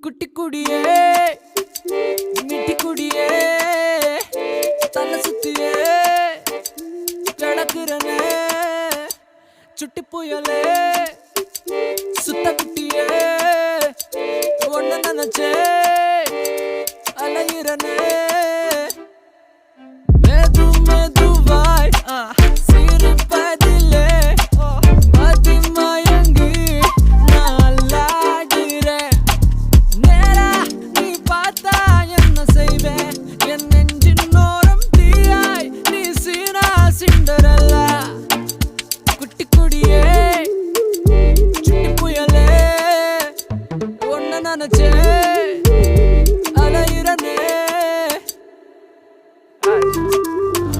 குட்டி குடியே மிட்டி குடியே தலை சுத்தியே கிடக்குறனே சுட்டி புயலே சுத்த குட்டியே ஒன்ன நினைச்சே அலையிறனே